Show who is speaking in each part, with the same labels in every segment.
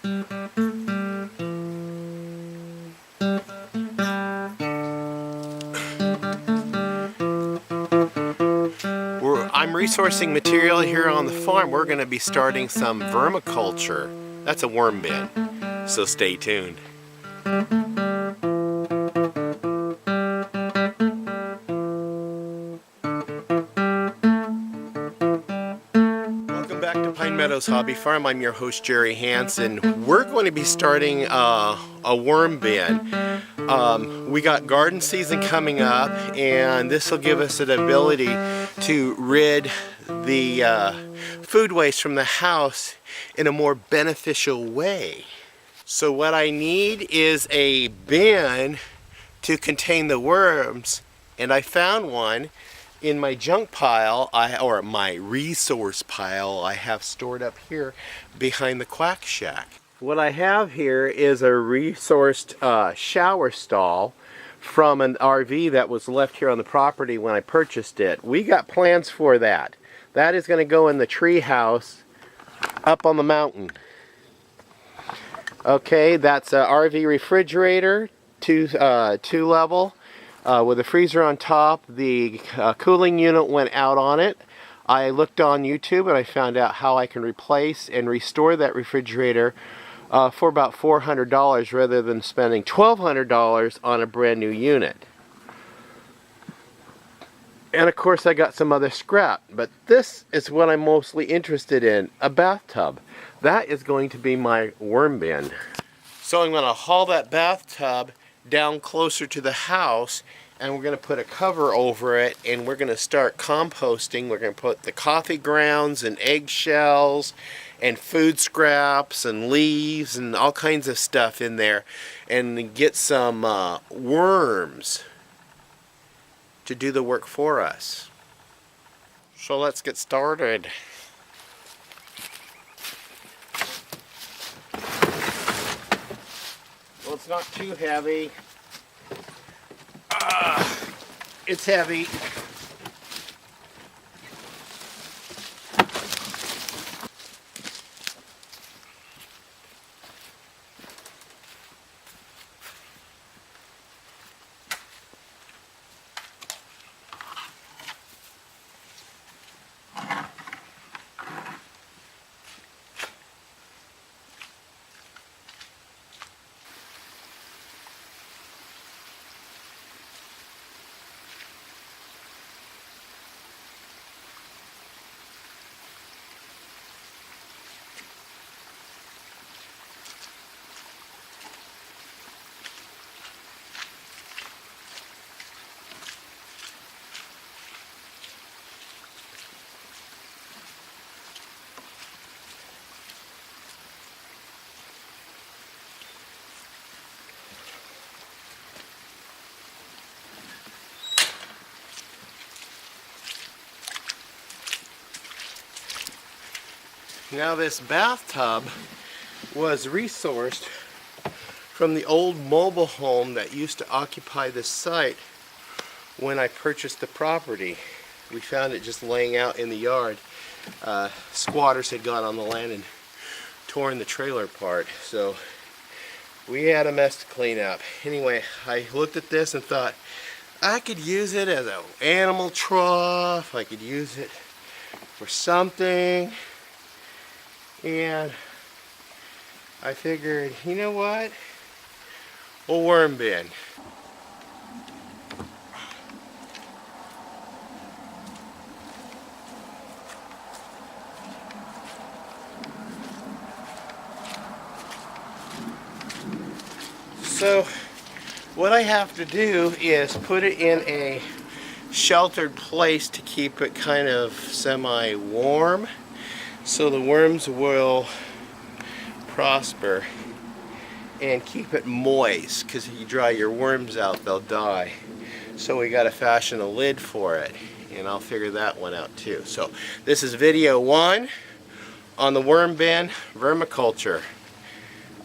Speaker 1: I'm resourcing material here on the farm. We're going to be starting some vermiculture. That's a worm bin, so stay tuned. Welcome back to Pine Meadows Hobby Farm. I'm your host, Jerry Hansen. We're going to be starting a worm bin. We got garden season coming up, and this will give us an ability to rid the food waste from the house in a more beneficial way. So what I need is a bin to contain the worms, and I found one in my junk pile, or my resource pile I have stored up here behind the quack shack. What I have here is a resourced shower stall from an RV that was left here on the property when I purchased it. We got plans for that. That is going to go in the tree house up on the mountain. Okay, that's an RV refrigerator, two level, with a freezer on top. The cooling unit went out on it. I looked on YouTube and I found out how I can replace and restore that refrigerator for about $400 rather than spending $1,200 on a brand new unit. And of course I got some other scrap, but this is what I'm mostly interested in, a bathtub. That is going to be my worm bin. So I'm going to haul that bathtub down closer to the house, and we're going to put a cover over it, and we're going to start composting. We're going to put the coffee grounds and eggshells and food scraps and leaves and all kinds of stuff in there, and get some worms to do the work for us. So let's get started. Well, it's not too heavy. It's heavy. Now this bathtub was resourced from the old mobile home that used to occupy this site when I purchased the property. We found it just laying out in the yard. Squatters had got on the land and torn the trailer apart, so we had a mess to clean up. Anyway, I looked at this and thought I could use it as an animal trough. I could use it for something. And I figured, you know what? A worm bin. So what I have to do is put it in a sheltered place to keep it kind of semi-warm, so the worms will prosper, and keep it moist, because if you dry your worms out they'll die. So we got to fashion a lid for it, and I'll figure that one out too. So this is video 1 on the worm bin, vermiculture.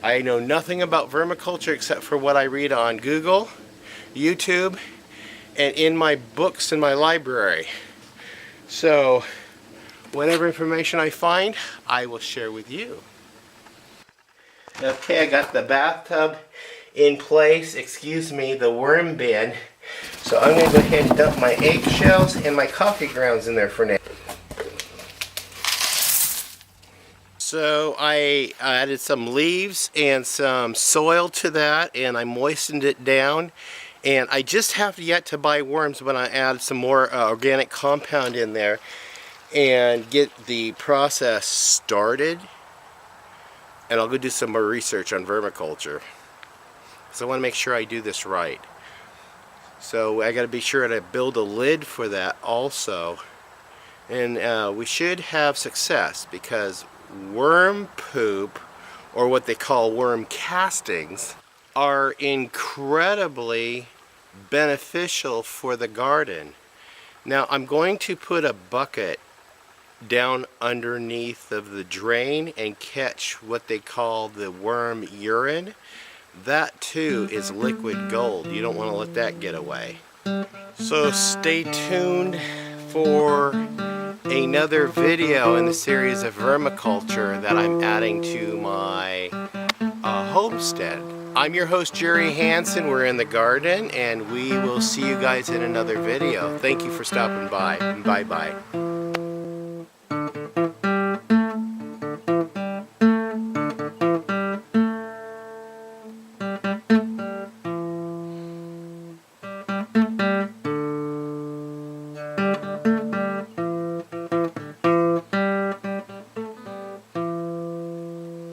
Speaker 1: I know nothing about vermiculture except for what I read on Google, YouTube, and in my books in my library. So whatever information I find, I will share with you. Okay, I got the bathtub in place, excuse me, the worm bin. So I'm going to go ahead and dump my eggshells and my coffee grounds in there for now. So I added some leaves and some soil to that, and I moistened it down. And I just have yet to buy worms, but I add some more organic compound in there and get the process started. And I'll go do some more research on vermiculture. So I want to make sure I do this right. So I got to be sure to build a lid for that also. And we should have success, because worm poop, or what they call worm castings, are incredibly beneficial for the garden. Now I'm going to put a bucket down underneath of the drain and catch what they call the worm urine. That too is liquid gold. You don't want to let that get away. So stay tuned for another video in the series of vermiculture that I'm adding to my homestead. I'm your host, Jerry Hansen. We're in the garden, and we will see you guys in another video. Thank you for stopping by. Bye-bye.